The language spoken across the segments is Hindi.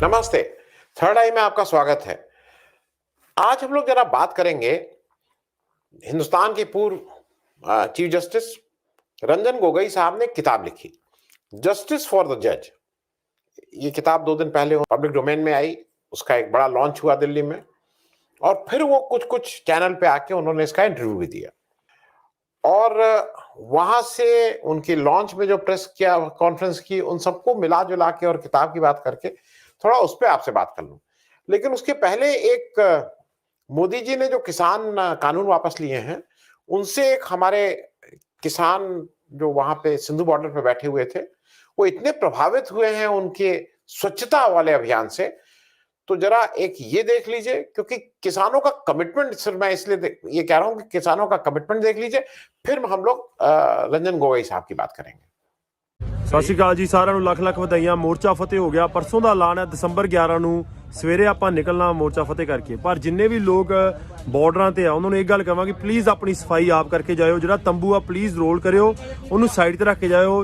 नमस्ते। थर्ड आई में आपका स्वागत है। आज हम लोग जरा बात करेंगे हिंदुस्तान के पूर्व चीफ जस्टिस रंजन गोगोई साहब ने किताब लिखी, जस्टिस फॉर द जज। ये किताब 2 दिन पहले पब्लिक डोमेन में आई, उसका एक बड़ा लॉन्च हुआ दिल्ली में, और फिर वो कुछ चैनल पे आके उन्होंने इसका इंटरव्यू भी दिया। और वहां से उनकी लॉन्च में जो प्रेस किया कॉन्फ्रेंस की, उन सबको मिला जुला के और किताब की बात करके थोड़ा उस पर आपसे बात कर लूं। लेकिन उसके पहले एक मोदी जी ने जो किसान कानून वापस लिए हैं, उनसे एक हमारे किसान जो वहां पे सिंधु बॉर्डर पे बैठे हुए थे, वो इतने प्रभावित हुए हैं उनके स्वच्छता वाले अभियान से। तो जरा एक ये देख लीजिए, क्योंकि किसानों का कमिटमेंट, सिर्फ मैं इसलिए ये कह रहा हूं कि किसानों का कमिटमेंट देख लीजिए, फिर हम लोग रंजन गोगोई साहब की बात करेंगे। ਸਤਿ ਸ਼੍ਰੀ ਅਕਾਲ ਜੀ ਸਾਰਿਆਂ ਨੂੰ ਲੱਖ ਲੱਖ ਵਧਾਈਆਂ। ਮੋਰਚਾ ਫਤਿਹ ਹੋ ਗਿਆ। ਪਰਸੋਂ ਦਾ ਐਲਾਨ ਹੈ ਦਸੰਬਰ 11 ਨੂੰ ਸਵੇਰੇ ਆਪਾਂ ਨਿਕਲਣਾ ਮੋਰਚਾ ਫਤਿਹ ਕਰਕੇ। ਪਰ ਜਿੰਨੇ ਵੀ ਲੋਕ ਬਾਰਡਰਾਂ ਤੇ ਆ ਉਹਨਾਂ ਨੂੰ ਇੱਕ ਗੱਲ ਕਹਾਂਗੇ, ਪਲੀਜ਼ ਆਪਣੀ ਸਫਾਈ ਆਪ ਕਰਕੇ ਜਾਇਓ। ਜਿਹੜਾ ਤੰਬੂ ਆ ਪਲੀਜ਼ ਰੋਲ ਕਰਿਓ, ਉਹਨੂੰ ਸਾਈਡ ਤੇ ਰੱਖ ਕੇ ਜਾਇਓ।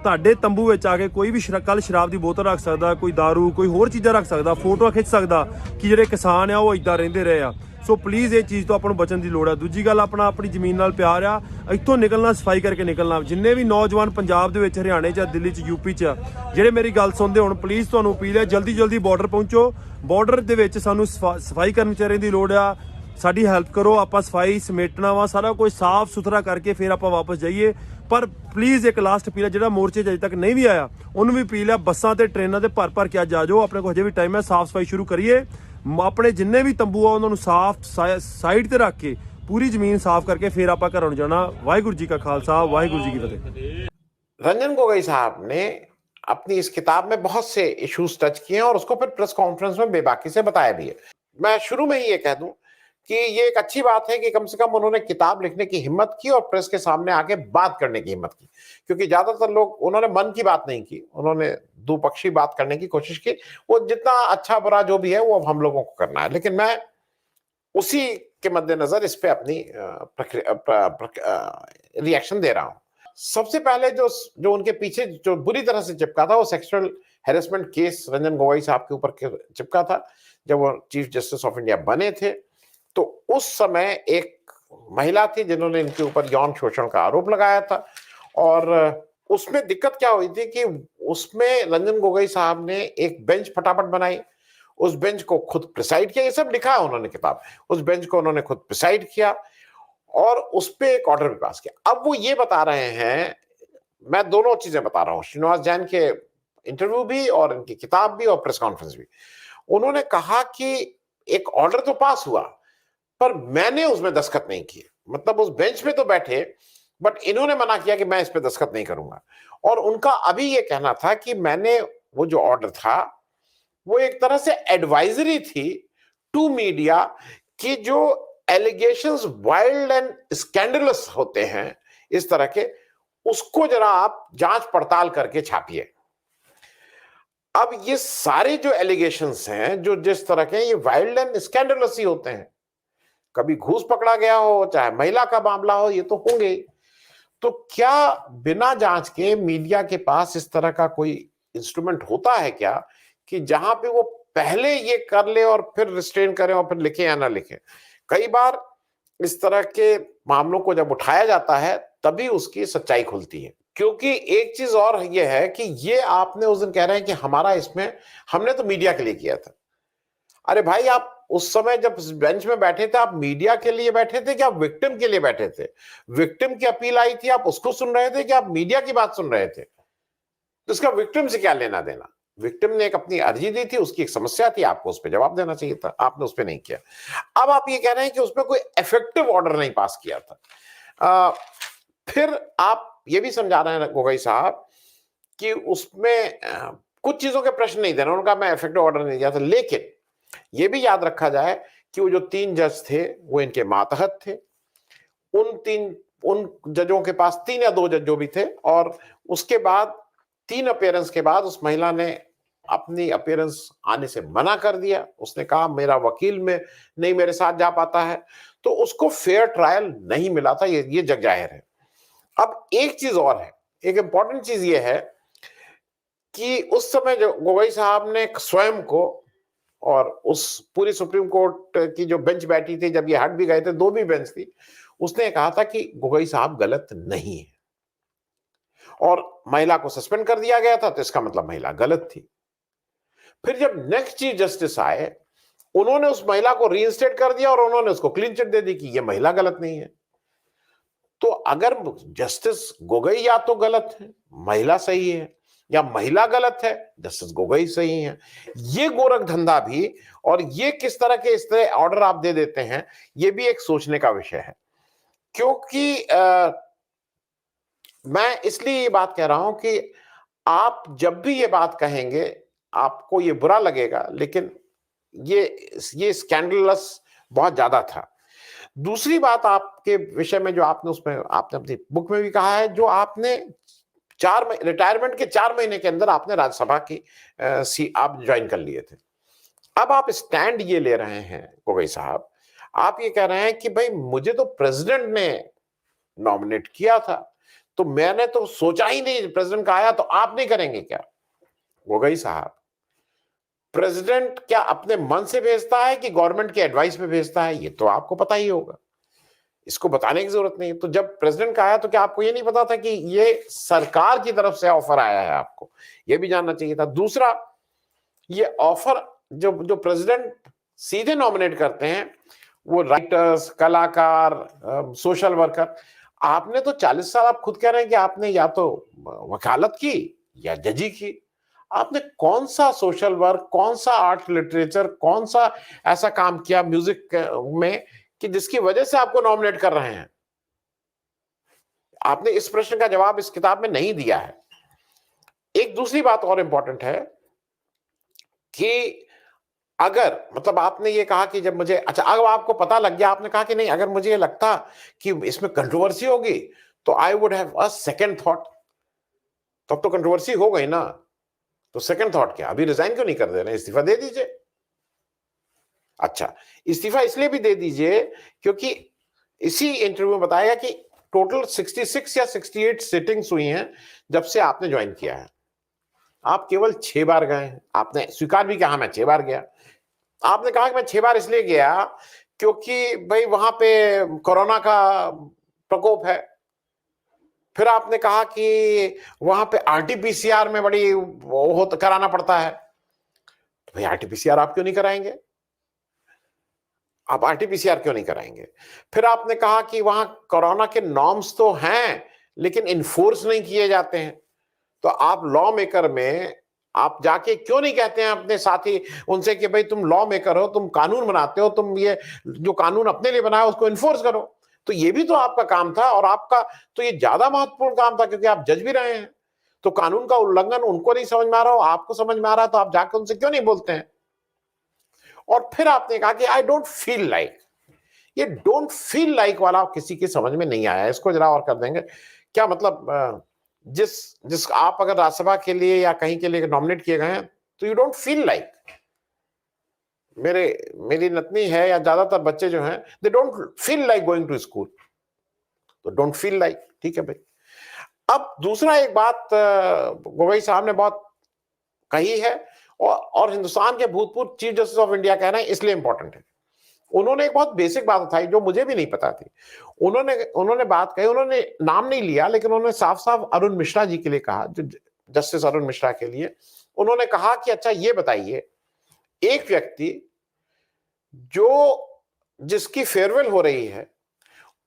ਤੁਹਾਡੇ ਤੰਬੂ ਵਿੱਚ ਆ ਕੇ ਕੋਈ ਵੀ ਕੱਲ ਸ਼ਰਾਬ ਦੀ ਬੋਤਲ ਰੱਖ ਸਕਦਾ, ਕੋਈ ਦਾਰੂ, ਕੋਈ ਹੋਰ ਚੀਜ਼ਾਂ ਰੱਖ ਸਕਦਾ, ਫੋਟੋਆਂ ਖਿੱਚ ਸਕਦਾ ਕਿ ਜਿਹੜੇ ਕਿਸਾਨ ਆ ਉਹ ਇਦਾਂ ਰਹਿੰਦੇ ਰਹੇ ਆ। ਸੋ ਪਲੀਜ਼ ਇਹ ਚੀਜ਼ ਤੋਂ ਆਪਾਂ ਨੂੰ ਬਚਣ ਦੀ ਲੋੜ ਆ। ਦੂਜੀ ਗੱਲ, ਆਪਣੀ ਜ਼ਮੀਨ ਨਾਲ ਪਿਆਰ ਆ। ਇੱਥੋਂ ਨਿਕਲਣਾ ਸਫਾਈ ਕਰਕੇ ਨਿਕਲਣਾ। ਜਿੰਨੇ ਵੀ ਨੌਜਵਾਨ ਪੰਜਾਬ ਦੇ ਵਿੱਚ, ਹਰਿਆਣੇ 'ਚ, ਦਿੱਲੀ 'ਚ, ਯੂਪੀ 'ਚ ਜਿਹੜੇ ਮੇਰੀ ਗੱਲ ਸੁਣਦੇ ਹੁਣ, ਪਲੀਜ਼ ਤੁਹਾਨੂੰ ਅਪੀਲ ਹੈ, ਜਲਦੀ ਬਾਰਡਰ ਪਹੁੰਚੋ। ਬਾਰਡਰ ਦੇ ਵਿੱਚ ਸਾਨੂੰ ਸਫਾਈ ਕਰਮਚਾਰੀਆਂ ਦੀ ਲੋੜ ਆ। ਸਾਡੀ ਹੈਲਪ ਕਰੋ। ਆਪਾਂ ਸਫਾਈ ਸਮੇਟਣਾ ਵਾ, ਸਾਰਾ ਕੁਝ ਸਾਫ਼ ਸੁਥਰਾ ਕਰਕੇ ਫਿਰ ਆਪਾਂ ਵਾਪਸ ਜਾਈਏ। ਪਰ ਪਲੀਜ਼ ਇੱਕ ਲਾਸਟ ਅਪੀਲ ਹੈ, ਜਿਹੜਾ ਮੋਰਚੇ 'ਚ ਅਜੇ ਤੱਕ ਨਹੀਂ ਵੀ ਆਇਆ ਉਹਨੂੰ ਵੀ ਅਪੀਲ ਹੈ, ਬੱਸਾਂ ਤੇ ਟ੍ਰੇਨਾਂ ਤੇ ਭਰ ਕੇ ਅੱਜ ਆ ਜਾਓ। ਆਪਣੇ ਕੋਲ ਹਜੇ ਵੀ ਟਾਈਮ ਹੈ, ਸਾਫ਼ ਸਫਾਈ ਸ਼ੁਰੂ ਕਰੀਏ। ਆਪਣੇ ਜਿੰਨੇ ਵੀ ਤੰਬੂ ਆ ਉਹਨਾਂ ਨੂੰ ਸਾਫ਼ ਸਾਈਡ ਤੇ ਰੱਖ ਕੇ पूरी जमीन साफ करके फिर आप घरों जाना। वाहिगुरू जी का खालसा, वाहिगुरू जी की फतेह। रंजन गोगोई साहब ने अपनी इस किताब में बहुत से इश्यूज टच किए हैं और उसको फिर प्रेस कॉन्फ्रेंस में बेबाकी से बताया भी है। मैं शुरू में ही ये कह दूं कि ये एक अच्छी बात है कि कम से कम उन्होंने किताब लिखने की हिम्मत की और प्रेस के सामने आके बात करने की हिम्मत की, क्योंकि ज्यादातर लोग, उन्होंने मन की बात नहीं की, उन्होंने द्विपक्षीय बात करने की कोशिश की। वो जितना अच्छा बुरा जो भी है वो अब हम लोगों को करना है, लेकिन मैं उसी के मद्देनजर इस पे अपनी रिएक्शन दे रहा हूं। सबसे पहले जो उनके पीछे जो बुरी तरह से चिपका था, वो sexual harassment case Ranjan Gogoi साहब के ऊपर चिपका था। जब वो चीफ जस्टिस ऑफ इंडिया बने थे, तो उस समय एक महिला थी जिन्होंने इनके ऊपर यौन शोषण का आरोप लगाया था। और उसमें दिक्कत क्या हुई थी कि उसमें रंजन गोगोई साहब ने एक बेंच फटाफट बनाई, उस बेंच को खुद प्रिसाइड किया। ये सब लिखा है उन्होंने किताब। उस बेंच को उन्होंने खुद प्रिसाइड किया और उस पे एक ऑर्डर भी पास किया। अब वो ये बता रहे हैं, मैं दोनों चीजें बता रहा हूं, श्रीनिवास जैन के इंटरव्यू भी और इनकी किताब भी और प्रेस कॉन्फ्रेंस भी। उन्होंने कहा कि एक ऑर्डर तो पास हुआ, पर मैंने उसमें दस्तखत नहीं किए। मतलब उस बेंच पे तो बैठे, बट इन्होंने मना किया कि मैं इस पे दस्तखत नहीं करूंगा। और उनका अभी ये कहना था कि मैंने, वो जो ऑर्डर था वो एक तरह से एडवाइजरी थी टू मीडिया कि जो एलिगेशंस वाइल्ड एंड स्कैंडलस होते हैं इस तरह के, उसको जरा आप जांच पड़ताल करके छापिए। अब ये सारे जो एलिगेशंस हैं, जो जिस तरह के, ये वाइल्ड एंड स्कैंडलस ही होते हैं। कभी घूस पकड़ा गया हो, चाहे महिला का मामला हो, ये तो होंगे। तो क्या बिना जांच के मीडिया के पास इस तरह का कोई इंस्ट्रूमेंट होता है क्या, कि जहां पे वो पहले ये कर ले और फिर रिस्ट्रेन करें और फिर लिखे या ना लिखे? कई बार इस तरह के मामलों को जब उठाया जाता है तभी उसकी सच्चाई खुलती है। क्योंकि एक चीज और ये है कि ये आपने उस दिन कह रहे हैं कि हमारा इसमें, हमने तो मीडिया के लिए किया था। अरे भाई, आप उस समय जब बेंच में बैठे थे, आप मीडिया के लिए बैठे थे कि आप विक्टिम के लिए बैठे थे? विक्टिम की अपील आई थी, आप उसको सुन रहे थे कि आप मीडिया की बात सुन रहे थे? तो इसका विक्टिम से क्या लेना देना? विक्टिम ने एक अपनी अर्जी दी थी, उसकी एक समस्या थी, आपको उस पर जवाब देना चाहिए था, आपने उस पर नहीं किया। अब आप ये कह रहे हैं कि उसमें कोई इफेक्टिव ऑर्डर नहीं पास किया था। फिर आप ये भी समझा रहे हैं गोगोई साहब कि उसमें कुछ चीजों के प्रश्न नहीं देना, उनका मैं इफेक्टिव ऑर्डर नहीं दिया था। लेकिन ये भी याद रखा जाए कि वो जो 3 जज थे वो इनके मातहत थे। उन जजों के पास 3 या 2 जज जो भी थे, और उसके बाद 3 अपीयरेंस के बाद उस महिला ने अपनी अपीयरेंस आने से मना कर दिया। उसने कहा मेरा वकील में नहीं मेरे साथ जा पाता है, तो उसको फेयर ट्रायल नहीं मिला था, ये जग जाहिर है। अब एक चीज और है, एक इंपॉर्टेंट चीज ये है कि उस समय जो गोगोई साहब ने स्वयं को और उस पूरी सुप्रीम कोर्ट की जो बेंच बैठी थी, जब ये हट भी गए थे, 2 भी बेंच थी, उसने कहा था कि गोगोई साहब गलत नहीं है और महिला को सस्पेंड कर दिया गया था, तो इसका मतलब महिला गलत थी। फिर जब नेक्स्ट चीफ जस्टिस आए, उन्होंने उस महिला को रीइंस्टेट कर दिया और उन्होंने उसको क्लीन चिट दे दी कि ये महिला गलत नहीं है। तो अगर जस्टिस गोगोई या तो गलत है, महिला सही है, या महिला गलत है, जस्टिस गोगोई सही है, ये गोरख धंधा भी और ये किस तरह के इस तरह ऑर्डर आप दे देते हैं, ये भी एक सोचने का विषय है। क्योंकि मैं इसलिए ये बात कह रहा हूं कि आप जब भी ये बात कहेंगे, आपको ये बुरा लगेगा, लेकिन ये स्कैंडलस बहुत ज्यादा था। दूसरी बात आपके विषय में जो आपने उसमें आपने अपनी बुक में भी कहा है, जो आपने रिटायरमेंट के 4 महीने के अंदर आपने राज्यसभा की आप ज्वाइन कर लिए थे। अब आप स्टैंड ये ले रहे हैं गोगोई साहब, आप ये कह रहे हैं कि भाई मुझे तो प्रेसिडेंट ने नॉमिनेट किया था, तो मैंने तो सोचा ही नहीं, प्रेसिडेंट का आया तो आप नहीं करेंगे क्या? गोगोई साहब, प्रेसिडेंट क्या अपने मन से भेजता है कि गवर्नमेंट के एडवाइस पे भेजता है? ये तो आपको पता ही होगा, इसको बताने की जरूरत नहीं। तो जब प्रेसिडेंट का आया तो क्या आपको ये नहीं पता था कि ये सरकार की तरफ से ऑफर आया है? आपको ये भी जानना चाहिए था। दूसरा, ये ऑफर जो प्रेसिडेंट सीधे नॉमिनेट करते हैं, वो राइटर्स, कलाकार, सोशल वर्कर, आपने तो 40 साल आप खुद कह रहे हैं कि आपने या तो वकालत की या जजी की। आपने कौन सा सोशल वर्क, कौन सा आर्ट लिटरेचर, कौन सा ऐसा काम किया म्यूजिक में कि जिसकी वजह से आपको नॉमिनेट कर रहे हैं? आपने इस प्रश्न का जवाब इस किताब में नहीं दिया है। एक दूसरी बात और इंपॉर्टेंट है कि अगर मतलब आपने ये कहा कि जब मुझे अच्छा अगर आपको पता लग गया, आपने कहा कि नहीं, अगर मुझे ये लगता कि इसमें कंट्रोवर्सी होगी तो I would have a second thought. तब तो कंट्रोवर्सी हो गई ना, तो सेकंड थॉट क्या? अभी रिजाइन क्यों नहीं कर दे रहे? इस्तीफा दे दीजिए। अच्छा, इस्तीफा इसलिए भी दे दीजिए क्योंकि इसी इंटरव्यू में बताया कि टोटल 66 या 68 सिटिंग्स हुई हैं जब से आपने ज्वाइन किया है। आप केवल 6 बार गए हैं। आपने स्वीकार भी किया, हाँ मैं 6 बार गया। आपने कहा कि मैं 6 बार इसलिए गया क्योंकि भाई वहां पे कोरोना का प्रकोप है। फिर आपने कहा कि वहां पे आरटीपीसीआर में बड़ी वो कराना पड़ता है। तो भाई आरटीपीसीआर आप क्यों नहीं कराएंगे? आप आरटीपीसीआर क्यों नहीं कराएंगे? फिर आपने कहा कि वहां कोरोना के नॉर्म्स तो हैं लेकिन इन्फोर्स नहीं किए जाते हैं। तो आप लॉ मेकर में आप जाके क्यों नहीं कहते हैं अपने साथी उनसे कि भाई तुम लॉ मेकर हो, तुम कानून बनाते हो, तुम ये जो कानून अपने लिए बनाया उसको इन्फोर्स करो। तो ये भी तो आपका काम था, और आपका तो ये ज्यादा महत्वपूर्ण काम था क्योंकि आप जज भी रहे हैं। तो कानून का उल्लंघन उनको नहीं समझ में आ रहा हो, आपको समझ में आ रहा है, तो आप जाकर उनसे क्यों नहीं बोलते हैं? और फिर आपने कहा कि आई डोंट फील लाइक। ये डोंट फील लाइक वाला किसी की समझ में नहीं आया। इसको जरा और कर देंगे क्या? मतलब जिस जिस आप अगर राज्यसभा के लिए या कहीं के लिए नॉमिनेट किए गए हैं तो यू डोंट फील लाइक। मेरी नतनी है या ज्यादातर बच्चे जो हैं, they don't feel like going to school. तो डोंट फील लाइक, ठीक है भाई। अब दूसरा एक बात गोगोई साहब ने बहुत कही है, और हिंदुस्तान के भूतपूर्व चीफ जस्टिस ऑफ इंडिया कह रहे हैं, इसलिए इंपॉर्टेंट है। उन्होंने एक बहुत बेसिक बात उठाई जो मुझे भी नहीं पता थी। उन्होंने बात कही, उन्होंने नाम नहीं लिया लेकिन उन्होंने साफ साफ अरुण मिश्रा जी के लिए कहा, जो जस्टिस अरुण मिश्रा के लिए उन्होंने कहा कि अच्छा ये बताइए, एक व्यक्ति जिसकी फेयरवेल हो रही है,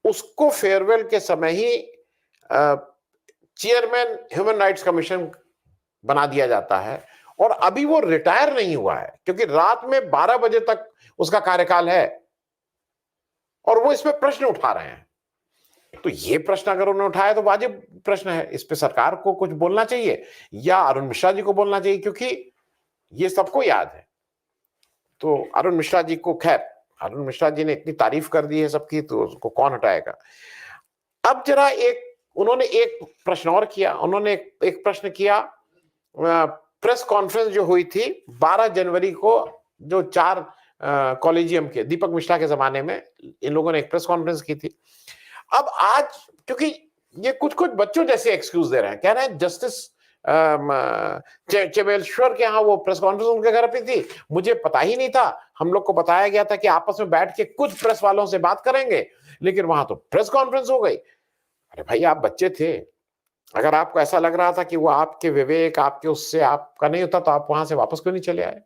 उसको फेयरवेल के समय ही चेयरमैन ह्यूमन राइट्स कमीशन बना दिया जाता है, और अभी वो रिटायर नहीं हुआ है क्योंकि रात में 12 बजे तक उसका कार्यकाल है, और वो इसमें प्रश्न उठा रहे हैं। तो ये प्रश्न अगर उन्होंने उठाया तो वाजिब प्रश्न है, इस पे सरकार को कुछ बोलना चाहिए या अरुण मिश्रा जी को बोलना चाहिए, क्योंकि ये सबको याद है। तो अरुण मिश्रा जी को, खैर अरुण मिश्रा जी ने इतनी तारीफ कर दी है सबकी, तो उसको कौन हटाएगा। अब जरा उन्होंने एक प्रश्न और किया। उन्होंने एक प्रश्न किया, प्रेस कॉन्फ्रेंस जो हुई थी 12 जनवरी को, जो 4 कॉलेजियम के दीपक मिश्रा के जमाने में इन लोगों ने एक प्रेस कॉन्फ्रेंस की थी। अब आज क्योंकि ये कुछ बच्चों जैसे एक्सक्यूज दे रहे हैं, कह रहे हैं जस्टिस चेबेश्वर के यहाँ वो प्रेस कॉन्फ्रेंस उनके घर पे थी, मुझे पता ही नहीं था। हम लोग को बताया गया था कि आपस में बैठ के कुछ प्रेस वालों से बात करेंगे, लेकिन वहां तो प्रेस कॉन्फ्रेंस हो गई। अरे भाई, आप बच्चे थे, अगर आपको ऐसा लग रहा था कि वो आपके विवेक, आपके उससे आपका नहीं होता, तो आप वहां से वापस क्यों नहीं चले आए?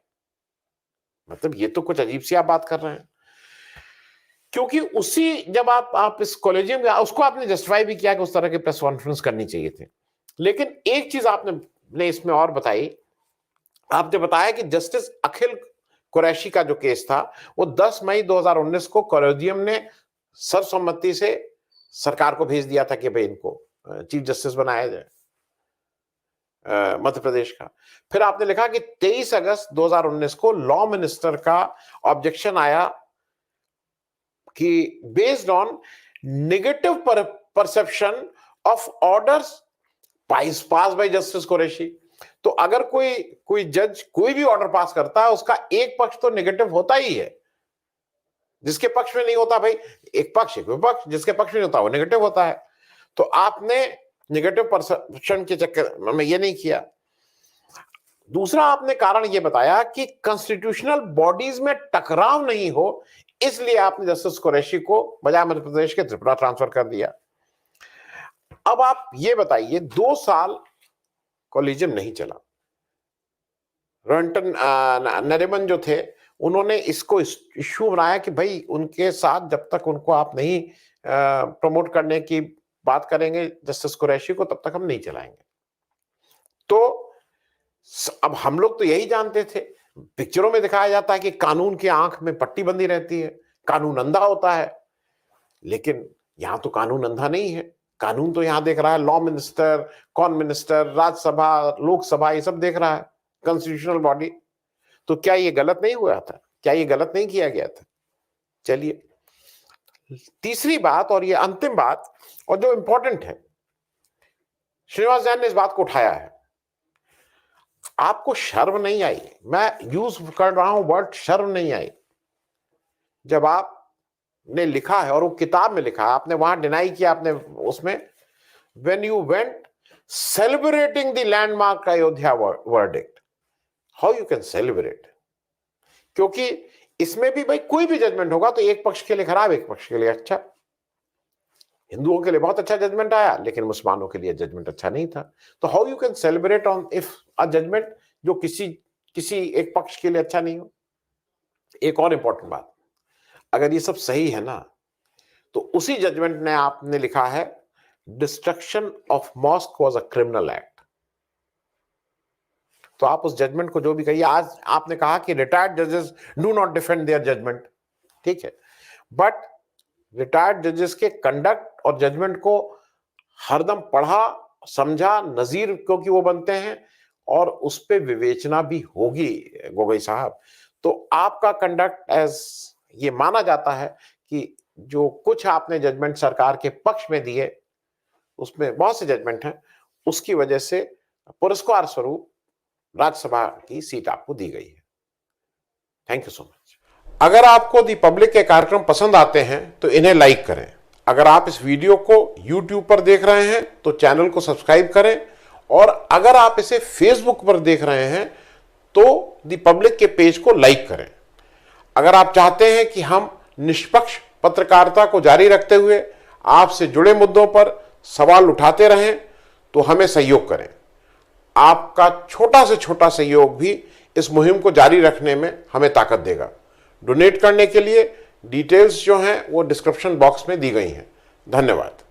मतलब ये तो कुछ अजीब सी आप बात कर रहे हैं। क्योंकि उसी जब आप इस कॉलेजियम में, उसको आपने जस्टिफाई भी किया कि उस तरह के प्रेस कॉन्फ्रेंस करनी चाहिए थी। लेकिन एक चीज आपने इसमें और बताई, आपने बताया कि जस्टिस अखिल कुरैशी का जो केस था वो 10 मई 2019 को कॉलेजियम ने सर्वसम्मति से सरकार को भेज दिया था कि भाई इनको चीफ जस्टिस बनाया जाए मध्य प्रदेश का। फिर आपने लिखा कि 23 अगस्त 2019 को लॉ मिनिस्टर का ऑब्जेक्शन आया कि based on negative perception of orders pass bye justice Qureshi. तो अगर कोई जज कोई भी ऑर्डर पास करता है, उसका एक पक्ष तो नेगेटिव होता ही है, जिसके पक्ष में नहीं होता भाई एक पक्ष एक विपक्ष, जिसके पक्ष में नहीं होता वो नेगेटिव होता है। तो आपने नेगेटिव परसेप्शन के चक्कर में ये नहीं किया। दूसरा आपने कारण ये बताया कि कॉन्स्टिट्यूशनल बॉडीज में टकराव नहीं हो, इसलिए आपने जस्टिस कुरैशी को बजाय मध्य प्रदेश के त्रिपुरा ट्रांसफर कर दिया। अब आप ये बताइए, 2 साल कॉलेजियम नहीं चला, रंटन नरिमन जो थे उन्होंने इसको इश्यू बनाया कि भाई उनके साथ जब तक उनको आप नहीं प्रमोट करने की बात करेंगे जस्टिस कुरैशी को, तब तक हम नहीं चलाएंगे। तो अब हम लोग तो यही जानते थे, पिक्चरों में दिखाया जाता है कि कानून की आंख में पट्टी बंधी रहती है, कानून अंधा होता है, लेकिन यहां तो कानून अंधा नहीं है। कानून तो यहां देख रहा है, लॉ मिनिस्टर, कॉन मिनिस्टर, राज्यसभा, लोकसभा, ये सब देख रहा है, कॉन्स्टिट्यूशनल बॉडी। तो क्या ये गलत नहीं हुआ था? क्या ये गलत नहीं किया गया था? चलिए, तीसरी बात और ये अंतिम बात और जो इंपॉर्टेंट है, श्रीनिवास जैन ने इस बात को उठाया है। आपको शर्म नहीं आई? मैं यूज कर रहा हूं वर्ड शर्म नहीं आई, जब आपने लिखा है और वो किताब में लिखा है, आपने वहां डिनाई किया, आपने उसमें when you went celebrating the landmark Ayodhya verdict, how you can celebrate? क्योंकि इसमें भी भाई कोई भी जजमेंट होगा तो एक पक्ष के लिए खराब, एक पक्ष के लिए अच्छा। हिंदुओं के लिए बहुत अच्छा जजमेंट आया, लेकिन मुसलमानों के लिए जजमेंट अच्छा नहीं था। तो how you can celebrate on if a judgement जो किसी एक पक्ष के लिए अच्छा नहीं हो? एक और इंपॉर्टेंट बात, अगर ये सब सही है ना, तो उसी जजमेंट ने आपने लिखा है destruction of mosque was a criminal act. तो आप उस जजमेंट को जो भी कहिए, आज आपने कहा कि रिटायर्ड जजेस do not defend their judgment, ठीक है, बट रिटायर्ड जजेस के कंडक्ट और जजमेंट को हरदम पढ़ा, समझा, नजीर क्योंकि वो बनते हैं और उस पर विवेचना भी होगी गोगोई साहब। तो आपका कंडक्ट एज ये माना जाता है कि जो कुछ आपने जजमेंट सरकार के पक्ष में दिए, उसमें बहुत से जजमेंट हैं, उसकी वजह से पुरस्कार स्वरूप राज्यसभा की सीट आपको दी गई है। Thank you so much. अगर आपको दी पब्लिक के कार्यक्रम पसंद आते हैं तो इन्हें लाइक करें। अगर आप इस वीडियो को YouTube पर देख रहे हैं तो चैनल को सब्सक्राइब करें, और अगर आप इसे Facebook पर देख रहे हैं तो दी पब्लिक के पेज को लाइक करें। अगर आप चाहते हैं कि हम निष्पक्ष पत्रकारिता को जारी रखते हुए आपसे जुड़े मुद्दों पर सवाल उठाते रहें तो हमें सहयोग करें। आपका छोटा से छोटा सहयोग भी इस मुहिम को जारी रखने में हमें ताकत देगा। डोनेट करने के लिए डिटेल्स जो हैं वो डिस्क्रिप्शन बॉक्स में दी गई हैं। धन्यवाद।